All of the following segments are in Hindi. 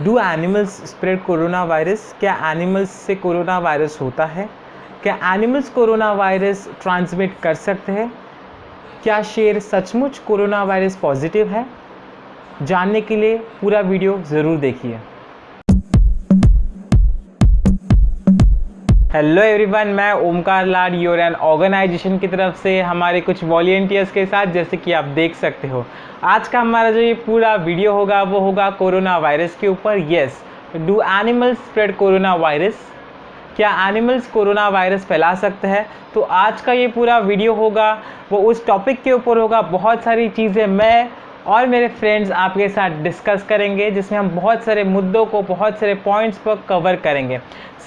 Do animals spread corona virus? क्या एनिमल्स से कोरोना वायरस होता है? क्या एनिमल्स कोरोना वायरस ट्रांसमिट कर सकते हैं? क्या शेर सचमुच कोरोना वायरस पॉजिटिव है? जानने के लिए पूरा वीडियो ज़रूर देखिए। हेलो एवरीवन, मैं ओमकार लाड योर एन ऑर्गेनाइजेशन की तरफ से हमारे कुछ वॉलंटियर्स के साथ, जैसे कि आप देख सकते हो, आज का हमारा जो ये पूरा वीडियो होगा वो होगा कोरोना वायरस के ऊपर। Yes, do animals spread corona virus? क्या एनिमल्स कोरोना वायरस फैला सकते हैं? तो आज का ये पूरा वीडियो होगा वो उस टॉपिक के ऊपर होगा। बहुत सारी चीज़ें मैं और मेरे फ्रेंड्स आपके साथ डिस्कस करेंगे, जिसमें हम बहुत सारे मुद्दों को, बहुत सारे पॉइंट्स पर कवर करेंगे।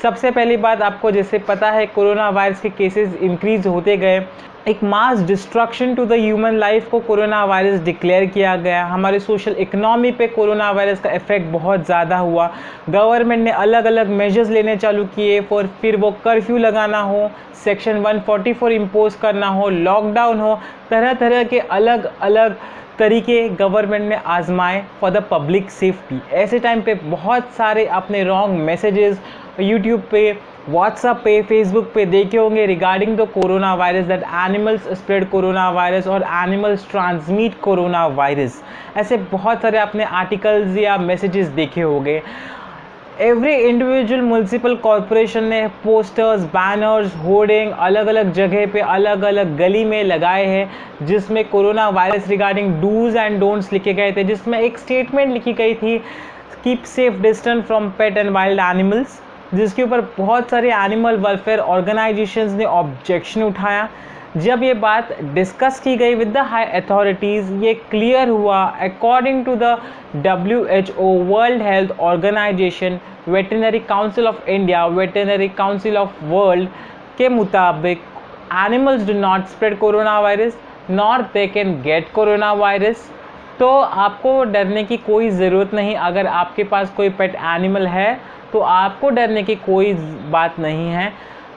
सबसे पहली बात, आपको जैसे पता है कोरोना वायरस के केसेस इंक्रीज होते गए, एक mass destruction to the human life को कोरोना वायरस डिक्लेयर किया गया। हमारे सोशल इकोनॉमी पे कोरोना वायरस का इफेक्ट बहुत ज़्यादा हुआ। गवर्नमेंट ने अलग अलग मेजर्स लेने चालू किए, फिर वो कर्फ्यू लगाना हो, सेक्शन 144 इम्पोज करना हो, लॉकडाउन हो, तरह तरह के अलग अलग तरीके गवर्नमेंट ने आजमाए फॉर द पब्लिक सेफ्टी। ऐसे टाइम पे बहुत सारे अपने रॉन्ग मैसेजेस यूट्यूब पे, व्हाट्सएप पे, फेसबुक पे देखे होंगे regarding the corona virus, that animals spread corona virus और एनिमल्स ट्रांसमिट कोरोना वायरस। ऐसे बहुत सारे आपने आर्टिकल्स या मैसेजेस देखे होंगे। एवरी इंडिविजुअल म्यूनसिपल कॉरपोरेशन ने पोस्टर्स, बैनर्स, होर्डिंग अलग अलग जगह पे, अलग अलग गली में लगाए हैं, जिसमें corona virus regarding dos and don'ts लिखे गए थे, जिसमें एक स्टेटमेंट लिखी गई थी, keep safe distance from pet and wild animals, जिसके ऊपर बहुत सारे एनिमल वेलफेयर ऑर्गेनाइजेशंस ने ऑब्जेक्शन उठाया। जब ये बात डिस्कस की गई विद द हाई अथॉरिटीज़, ये क्लियर हुआ according to the WHO, world health organisation, veterinary council of India, veterinary council of world के मुताबिक animals do not spread corona virus nor they can get corona virus. तो आपको डरने की कोई ज़रूरत नहीं। अगर आपके पास कोई पेट एनिमल है तो आपको डरने की कोई बात नहीं है।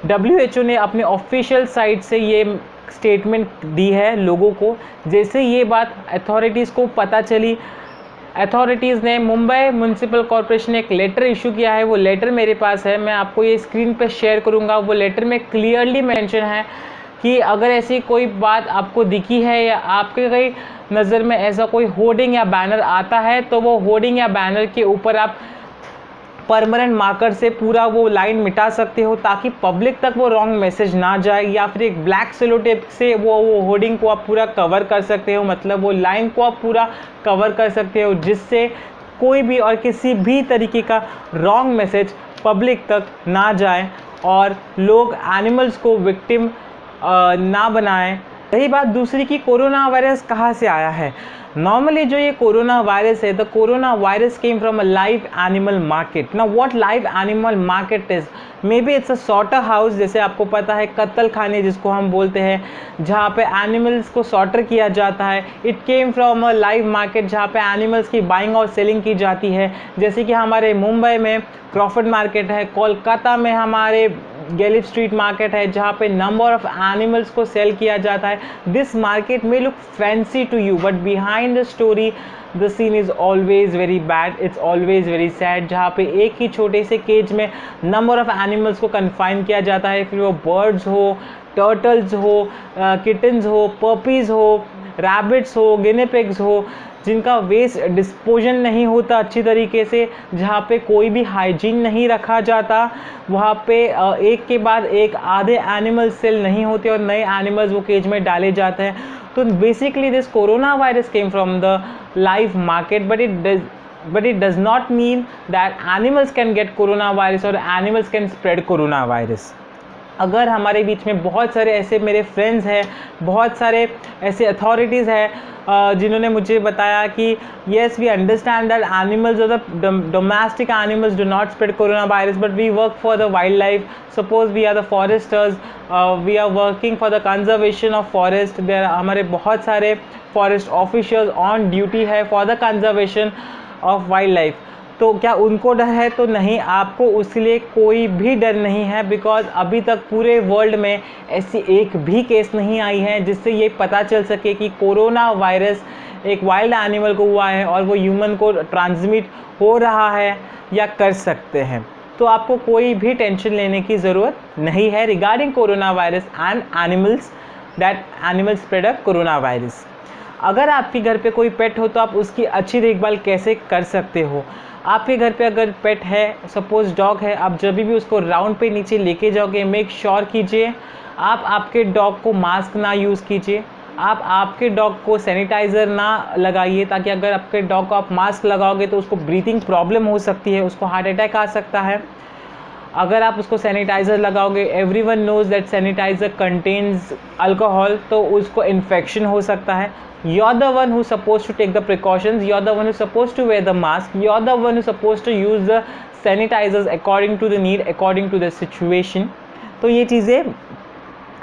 WHO ने अपने ऑफिशियल साइट से ये स्टेटमेंट दी है लोगों को। जैसे ये बात अथॉरिटीज़ को पता चली, अथॉरिटीज़ ने मुंबई म्यूनसिपल कॉरपोरेशन ने एक लेटर इशू किया है। वो लेटर मेरे पास है, मैं आपको ये स्क्रीन पे शेयर करूँगा। वो लेटर में क्लियरली मेंशन है कि अगर ऐसी कोई बात आपको दिखी है या आपके कहीं नज़र में ऐसा कोई होर्डिंग या बैनर आता है, तो वो होर्डिंग या बैनर के ऊपर आप परमानेंट मार्कर से पूरा वो लाइन मिटा सकते हो, ताकि पब्लिक तक वो रॉन्ग मैसेज ना जाए, या फिर एक ब्लैक सेलो टेप से वो होर्डिंग को आप पूरा कवर कर सकते हो, मतलब वो लाइन को आप पूरा कवर कर सकते हो, जिससे कोई भी और किसी भी तरीके का रॉन्ग मैसेज पब्लिक तक ना जाए और लोग एनिमल्स को विक्टिम ना बनाएं। रही बात दूसरी की कोरोना वायरस कहाँ से आया है। नॉर्मली जो ये कोरोना वायरस है, the corona virus came from a live animal market. Now what live animal market is, maybe it's a slaughter house, जैसे आपको पता है कत्ल खाने जिसको हम बोलते हैं, जहाँ पे एनिमल्स को सॉटर किया जाता है। It came from a live market, जहाँ पे एनिमल्स की बाइंग और सेलिंग की जाती है। जैसे कि हमारे मुंबई में क्रॉफर्ड मार्केट है, कोलकाता में हमारे गैलिफ स्ट्रीट मार्केट है, जहाँ पे नंबर ऑफ एनिमल्स को सेल किया जाता है। दिस मार्केट में look fancy to you, but behind the story the scene is always very bad, it's always very sad. जहाँ पे एक ही छोटे से केज में नंबर ऑफ एनिमल्स को कन्फाइन किया जाता है, फिर वो बर्ड्स हो, टर्टल्स हो, किटन्स हो, पपीज़ हो, रैबिट्स हो, गिनेपिग्स हो, जिनका वेस्ट डिस्पोजन नहीं होता अच्छी तरीके से, जहाँ पे कोई भी हाइजीन नहीं रखा जाता, वहाँ पे एक के बाद एक आधे एनिमल सेल नहीं होते और नए एनिमल्स वो केज में डाले जाते हैं। तो basically this corona virus came from the live market, but it does not mean that animals can get corona virus or animals can spread corona virus। अगर हमारे बीच में बहुत सारे ऐसे मेरे फ्रेंड्स हैं, बहुत सारे ऐसे अथॉरिटीज़ हैं जिन्होंने मुझे बताया कि yes we understand that animals और the domestic animals do not spread corona virus, but we work for the wild life. Suppose we are the foresters, we are working for the conservation of forest. There हमारे बहुत सारे फॉरेस्ट ऑफिशियल्स ऑन ड्यूटी है for the conservation of wild life. तो क्या उनको डर है? तो नहीं, आपको उसके लिए कोई भी डर नहीं है, बिकॉज अभी तक पूरे वर्ल्ड में ऐसी एक भी केस नहीं आई है जिससे ये पता चल सके कि कोरोना वायरस एक वाइल्ड एनिमल को हुआ है और वो ह्यूमन को ट्रांसमिट हो रहा है या कर सकते हैं। तो आपको कोई भी टेंशन लेने की ज़रूरत नहीं है regarding corona virus and animals that animal spread a corona virus. अगर आपके घर पे कोई पेट हो तो आप उसकी अच्छी देखभाल कैसे कर सकते हो। आपके घर पे अगर पेट है, सपोज डॉग है, आप जब भी उसको राउंड पे नीचे लेके जाओगे मेक श्योर कीजिए आप आपके डॉग को मास्क ना यूज़ कीजिए, आप आपके डॉग को सैनिटाइज़र ना लगाइए, ताकि अगर आपके डॉग को आप मास्क लगाओगे तो उसको ब्रीथिंग प्रॉब्लम हो सकती है, उसको हार्ट अटैक आ सकता है। अगर आप उसको सैनिटाइज़र लगाओगे, everyone knows that sanitiser contains alcohol, तो उसको इन्फेक्शन हो सकता है। You are the one who suppose to take the precautions, you are the one who suppose to wear the mask, you are the one who suppose to use the sanitisers according to the need, according to the situation. तो ये चीज़ें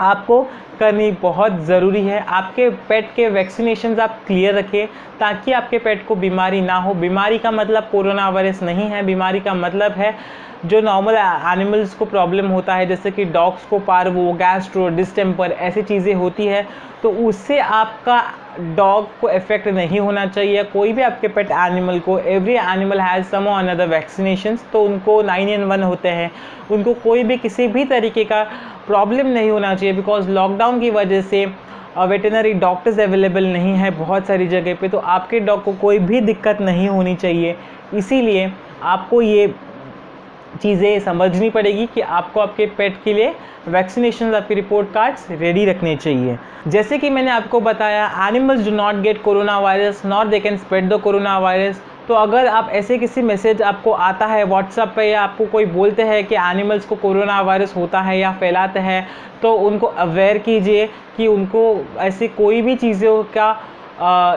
आपको करनी बहुत ज़रूरी है। आपके पेट के वैक्सीनेशंस आप क्लियर रखें ताकि आपके पेट को बीमारी ना हो। बीमारी का मतलब कोरोना वायरस नहीं है, बीमारी का मतलब है जो नॉर्मल एनिमल्स को प्रॉब्लम होता है, जैसे कि डॉग्स को पार्वो, गैस्ट्रो, डिस्टेम्पर, ऐसी चीज़ें होती है, तो उससे आपका डॉग को इफेक्ट नहीं होना चाहिए। कोई भी आपके पेट एनिमल को, एवरी एनिमल हैज़ सम और अनदर वैक्सीनेशंस, तो उनको 9-in-1 होते हैं, उनको कोई भी किसी भी तरीके का प्रॉब्लम नहीं होना चाहिए। बिकॉज लॉकडाउन की वजह से वेटनरी डॉक्टर्स अवेलेबल नहीं है बहुत सारी जगह पे, तो आपके डॉग को कोई भी दिक्कत नहीं होनी चाहिए। इसीलिए आपको ये चीज़ें समझनी पड़ेगी कि आपको आपके पेट के लिए वैक्सीनेशन, आपके रिपोर्ट कार्ड्स रेडी रखने चाहिए। जैसे कि मैंने आपको बताया, animals do not gate corona virus not they can spread the corona virus. तो अगर आप ऐसे किसी मैसेज आपको आता है व्हाट्सएप पे, या आपको कोई बोलते हैं कि एनिमल्स को कोरोना वायरस होता है या फैलाते हैं, तो उनको अवेयर कीजिए कि उनको ऐसी कोई भी चीज़ों का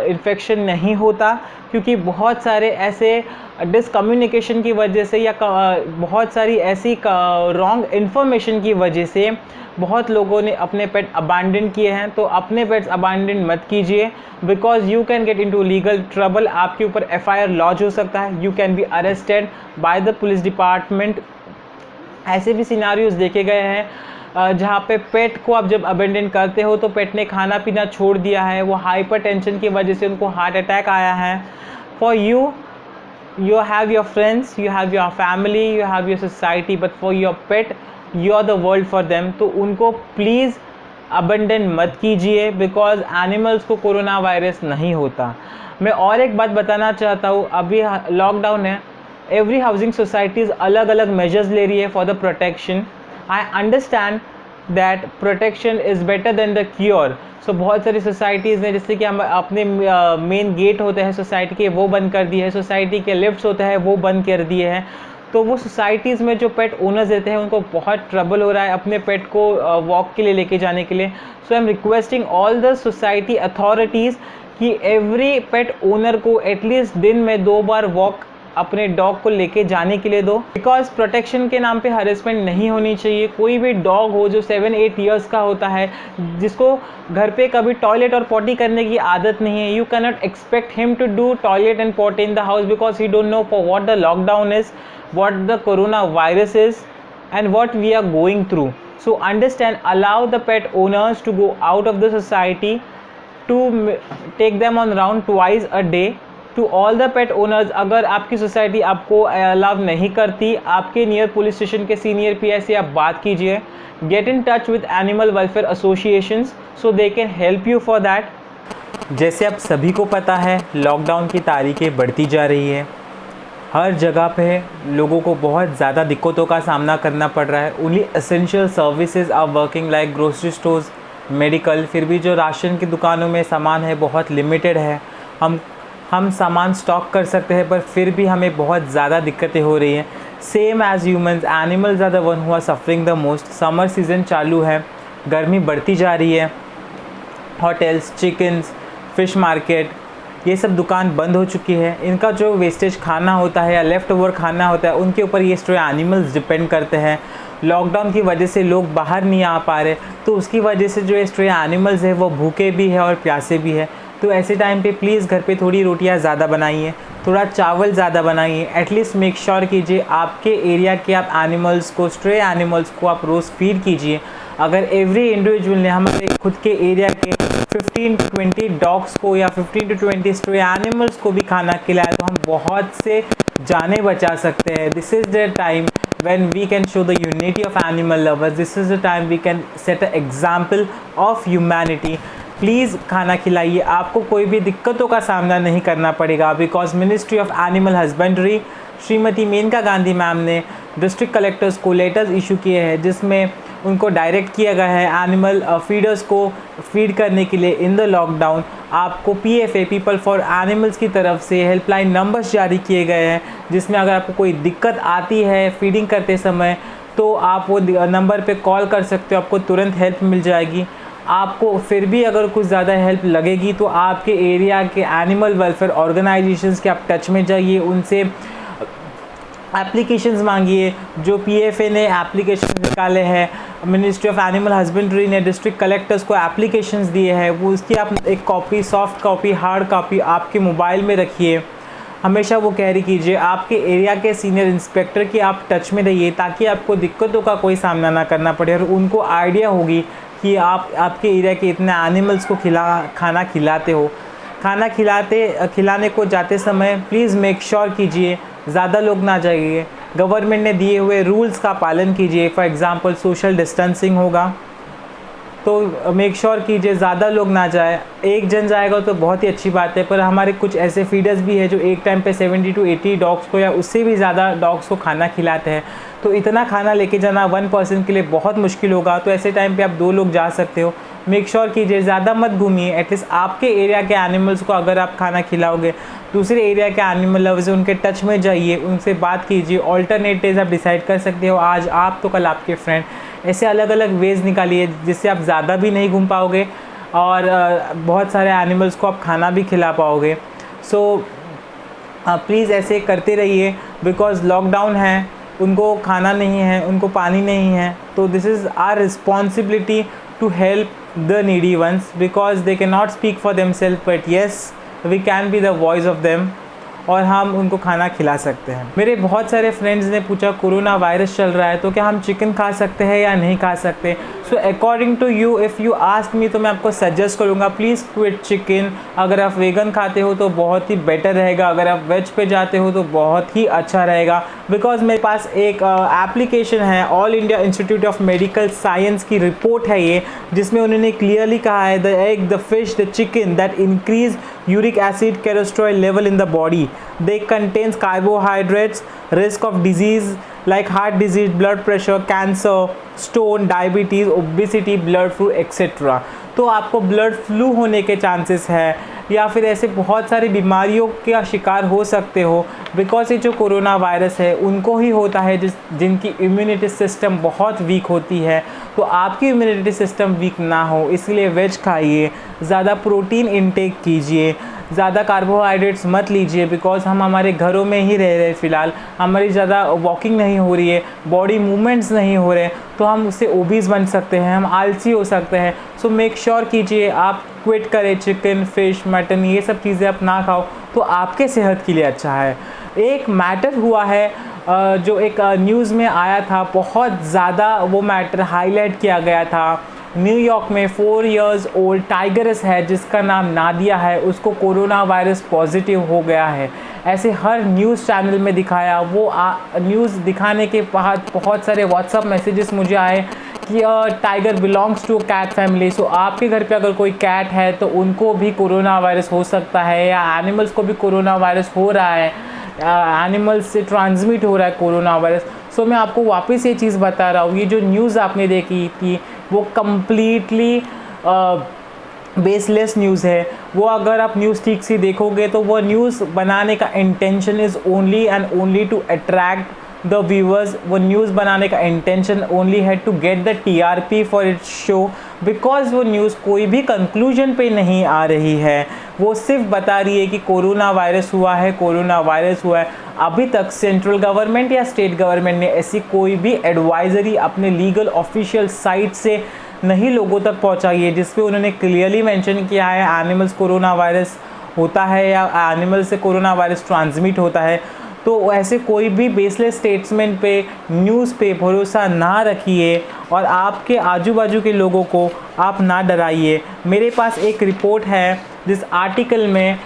इन्फेक्शन नहीं होता, क्योंकि बहुत सारे ऐसे डिसकम्युनिकेशन की वजह से या बहुत सारी ऐसी रॉन्ग इन्फॉर्मेशन की वजह से बहुत लोगों ने अपने पेट अबांडन किए हैं। तो अपने पेट्स अबांडन मत कीजिए, because you can get into legal trouble. आपके ऊपर FIR लॉन्च हो सकता है, you can be arrested by the police department. ऐसे भी सिनारियोज देखे गए हैं जहाँ पे पेट को आप जब अबेंडन करते हो तो पेट ने खाना पीना छोड़ दिया है, वो हाइपर टेंशन की वजह से उनको हार्ट अटैक आया है। For you have your friends, you have your family, you have your society, but for your pet you are the world for them। तो उनको प्लीज़ अबंडन मत कीजिए, बिकॉज एनिमल्स को कोरोना वायरस नहीं होता। मैं और एक बात बताना चाहता हूँ, अभी लॉकडाउन है, एवरी हाउसिंग सोसाइटीज़ अलग अलग मेजर्स ले रही है for the protection. I understand that protection is better than the cure. So बहुत सारी सोसाइटीज़ ने, जैसे कि हम अपने मेन गेट होते हैं सोसाइटी के, वो बंद कर दिए हैं, सोसाइटी के लिफ्ट्स होते हैं वो बंद कर दिए हैं। तो वो सोसाइटीज़ में जो पेट ओनर्स रहते हैं उनको बहुत ट्रबल हो रहा है अपने पेट को वॉक के लिए लेके जाने के लिए। So I am requesting all the society authorities कि एवरी पेट ओनर को एटलीस्ट दिन में 2 बार वॉक अपने डॉग को लेके जाने के लिए दो, बिकॉज प्रोटेक्शन के नाम पे हरेसमेंट नहीं होनी चाहिए। कोई भी डॉग हो जो 7-8 ईयर्स का होता है, जिसको घर पे कभी टॉयलेट और पॉटी करने की आदत नहीं है, you can not expect him to do toilet and potty in the house, because he don't know for what the lockdown is, what the corona virus is and what we are going through. So understand, allow the pet owners to go out of the society, to take them on round twice a day. To all the pet owners, अगर आपकी सोसाइटी आपको अलाउ नहीं करती, आपके नियर पुलिस स्टेशन के सीनियर PI से आप बात कीजिए। Get in touch with animal welfare associations so they can help you for that. जैसे आप सभी को पता है, लॉकडाउन की तारीखें बढ़ती जा रही है, हर जगह पे लोगों को बहुत ज़्यादा दिक्कतों का सामना करना पड़ रहा है। Only essential services are working like grocery stores, medical. फिर भी जो राशन की दुकानों में सामान है बहुत लिमिटेड है, हम सामान स्टॉक कर सकते हैं, पर फिर भी हमें बहुत ज़्यादा दिक्कतें हो रही हैं। Same as humans, animals are the one who are suffering the most. Summer season चालू है, गर्मी बढ़ती जा रही है, होटल्स, चिकन्स, फिश मार्केट, ये सब दुकान बंद हो चुकी है। इनका जो वेस्टेज खाना होता है या लेफ़्ट ओवर खाना होता है, उनके ऊपर ये स्ट्रे एनिमल्स डिपेंड करते हैं। लॉकडाउन की वजह से लोग बाहर नहीं आ पा रहे, तो उसकी वजह से जो स्ट्रे एनिमल्स है वो भूखे भी है और प्यासे भी है। तो ऐसे टाइम पे प्लीज़ घर पे थोड़ी रोटियां ज़्यादा बनाइए, थोड़ा चावल ज़्यादा बनाइए। एटलीस्ट मेक श्योर कीजिए आपके एरिया के आप एनिमल्स को, स्ट्रे एनिमल्स को आप रोज़ फीड कीजिए। अगर एवरी इंडिविजुअल ने हमारे खुद के एरिया के 15 to 20 डॉग्स को या 15 to 20 स्ट्रे एनिमल्स को भी खाना खिलाए तो हम बहुत से जाने बचा सकते हैं। This is the time when we can show the unity of animal lovers. This is the time we can set an example of humanity. Please खाना खिलाइए, आपको कोई भी दिक्कतों का सामना नहीं करना पड़ेगा because ministry of animal husbandry श्रीमती मेनका गांधी मैम ने डिस्ट्रिक्ट कलेक्टर्स को लेटर्स इशू किए हैं जिसमें उनको डायरेक्ट किया गया है एनिमल फीडर्स को फीड करने के लिए इन द लॉकडाउन। आपको PFA पीपल फॉर एनिमल्स की तरफ से हेल्पलाइन नंबर्स जारी किए गए हैं जिसमें अगर आपको कोई दिक्कत आती है फीडिंग करते समय तो आप वो नंबर पे कॉल कर सकते हो, आपको तुरंत हेल्प मिल जाएगी। आपको फिर भी अगर कुछ ज़्यादा हेल्प लगेगी तो आपके एरिया के एनिमल वेलफेयर ऑर्गेनाइजेशंस के आप टच में जाइए, उनसे एप्लीकेशंस मांगिए। जो PFA ने एप्लीकेशन निकाले हैं, मिनिस्ट्री ऑफ एनिमल हस्बेंड्री ने डिस्ट्रिक्ट कलेक्टर्स को एप्लीकेशंस दिए हैं, वो उसकी आप एक copy, soft copy, hard copy आपके मोबाइल में रखिए। हमेशा वो कैरी कीजिए। आपके एरिया के सीनियर इंस्पेक्टर की आप टच में रहिए ताकि आपको दिक्कतों का कोई सामना ना करना पड़े और उनको आइडिया होगी कि आप आपके एरिया के इतने एनिमल्स को खाना खिलाते हो। खाना खिलाने को जाते समय प्लीज़ मेक श्योर कीजिए ज़्यादा लोग ना जाइए। गवर्नमेंट ने दिए हुए रूल्स का पालन कीजिए। फॉर एग्ज़ाम्पल सोशल डिस्टेंसिंग होगा तो मेक श्योर कीजिए ज़्यादा लोग ना जाए। एक जन जाएगा तो बहुत ही अच्छी बात है, पर हमारे कुछ ऐसे फीडर्स भी हैं जो एक टाइम पे 70 to 80 डॉग्स को या उससे भी ज़्यादा डॉग्स को खाना खिलाते हैं। तो इतना खाना लेके जाना 1 पर्सन के लिए बहुत मुश्किल होगा, तो ऐसे टाइम पे आप 2 लोग जा सकते हो। मेक श्योर कीजिए ज़्यादा मत घूमिए। एटलीस्ट आपके एरिया के एनिमल्स को अगर आप खाना खिलाओगे, दूसरे एरिया के एनिमल लवर्स उनके टच में जाइए, उनसे बात कीजिए। ऑल्टरनेटिव्स आप डिसाइड कर सकते हो, आज आप तो कल आपके फ्रेंड। ऐसे अलग अलग वेज़ निकालिए जिससे आप ज़्यादा भी नहीं घूम पाओगे और बहुत सारे एनिमल्स को आप खाना भी खिला पाओगे। सो प्लीज़ ऐसे करते रहिए बिकॉज़ लॉकडाउन है, उनको खाना नहीं है, उनको पानी नहीं है, तो this is our responsibility to help the needy ones because they cannot speak for themselves, but yes we can be the voice of them और हम उनको खाना खिला सकते हैं। मेरे बहुत सारे फ्रेंड्स ने पूछा कोरोना वायरस चल रहा है तो क्या हम चिकन खा सकते हैं या नहीं खा सकते। So according to you, if you ask me, तो मैं आपको सजेस्ट करूँगा प्लीज़ क्विट चिकन। अगर आप वेगन खाते हो तो बहुत ही बेटर रहेगा, अगर आप वेज पे जाते हो तो बहुत ही अच्छा रहेगा। बिकॉज मेरे पास एक एप्लीकेशन है, all India institute of medical science की रिपोर्ट है ये, जिसमें उन्होंने क्लियरली कहा है the egg, the fish, the chicken that increase uric acid cholesterol level in the body, they contains carbohydrates, risk of disease like heart disease, blood pressure, cancer, stone, diabetes, obesity, blood flu etc. तो आपको ब्लड फ्लू होने के चांसेस है या फिर ऐसे बहुत सारी बीमारियों का शिकार हो सकते हो बिकॉज ये जो कोरोना वायरस है उनको ही होता है जिनकी इम्यूनिटी सिस्टम बहुत वीक होती है। तो आपकी इम्यूनिटी सिस्टम वीक ना हो इसलिए वेज खाइए, ज़्यादा प्रोटीन इनटेक कीजिए, ज़्यादा कार्बोहाइड्रेट्स मत लीजिए बिकॉज हम हमारे घरों में ही रह रहे फ़िलहाल, हमारी ज़्यादा वॉकिंग नहीं हो रही है, बॉडी मूवमेंट्स नहीं हो रहे, तो हम उससे ओबीज बन सकते हैं, हम आलसी हो सकते हैं। सो मेक श्योर कीजिए आप क्विट करें चिकन, फिश, मटन, ये सब चीज़ें आप ना खाओ तो आपके सेहत के लिए अच्छा है। एक मैटर हुआ है जो एक न्यूज़ में आया था, बहुत ज़्यादा वो मैटर हाईलाइट किया गया था। न्यूयॉर्क में 4 इयर्स ओल्ड टाइगरस है जिसका नाम नादिया है, उसको कोरोना वायरस पॉजिटिव हो गया है। ऐसे हर न्यूज़ चैनल में दिखाया, वो न्यूज़ दिखाने के बाद बहुत सारे व्हाट्सअप मैसेजेस मुझे आए कि tiger belongs to cat family. So आपके घर पे अगर कोई कैट है तो उनको भी कोरोना वायरस हो सकता है या एनिमल्स को भी कोरोना वायरस हो रहा है, एनिमल्स से ट्रांसमिट हो रहा है कोरोना वायरस। सो मैं आपको वापस ये चीज़ बता रहा हूँ, ये जो न्यूज़ आपने देखी थी वो कम्प्लीटली बेसलेस न्यूज़ है। वो अगर आप न्यूज़ ठीक से देखोगे तो वो न्यूज़ बनाने का intention is only and only to attract the viewers. वो न्यूज़ बनाने का इंटेंशन ओनली है to get the TRP for its show because वो न्यूज़ कोई भी कंक्लूजन पे नहीं आ रही है, वो सिर्फ बता रही है कि कोरोना वायरस हुआ है, कोरोना वायरस हुआ है। अभी तक सेंट्रल गवर्नमेंट या स्टेट गवर्नमेंट ने ऐसी कोई भी एडवाइजरी अपने लीगल ऑफिशियल साइट से नहीं लोगों तक पहुंचाई है जिसपे उन्होंने क्लियरली मेंशन किया है एनिमल्स कोरोना वायरस होता है या एनिमल से कोरोना वायरस ट्रांसमिट होता है। तो ऐसे कोई भी बेसलेस स्टेटमेंट पे, न्यूज़ पे भरोसा ना रखिए और आपके आजू बाजू के लोगों को आप ना डराइए। मेरे पास एक रिपोर्ट है जिस आर्टिकल में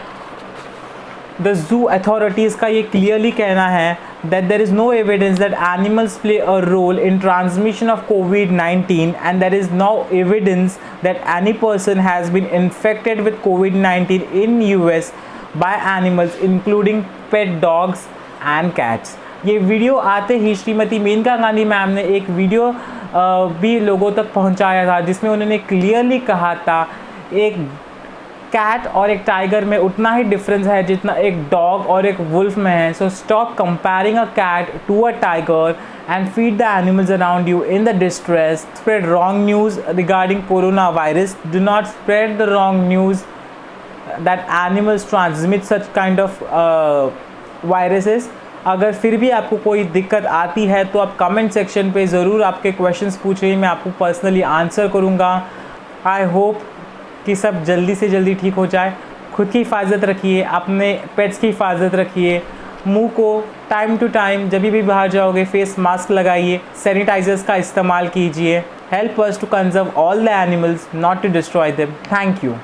द जू अथॉरिटीज़ का ये क्लियरली कहना है that there is no evidence that animals play a role in transmission of COVID-19 and there is no evidence that any person has been infected with COVID-19 in US by animals including pet dogs and cats। ये वीडियो आते ही श्रीमती मेनका गांधी मैम ने एक वीडियो भी लोगों तक पहुंचाया था जिसमें उन्होंने क्लियरली कहा था एक कैट और एक टाइगर में उतना ही डिफरेंस है जितना एक डॉग और एक वुल्फ में है। So stop comparing a cat to a tiger and feed the animals around you in the distress. Spread wrong news regarding corona virus. Do not spread the wrong news that animals transmit such kind of viruses. अगर फिर भी आपको कोई दिक्कत आती है तो आप कमेंट सेक्शन पे ज़रूर आपके क्वेश्चंस पूछिए, मैं आपको पर्सनली आंसर करूँगा। आई होप कि सब जल्दी से जल्दी ठीक हो जाए। खुद की हिफाजत रखिए, अपने पेट्स की हिफाजत रखिए, मुंह को टाइम टू टाइम जब भी बाहर जाओगे फेस मास्क लगाइए, सैनिटाइजर्स का इस्तेमाल कीजिए। Help us to conserve all the animals, not to destroy them. Thank you.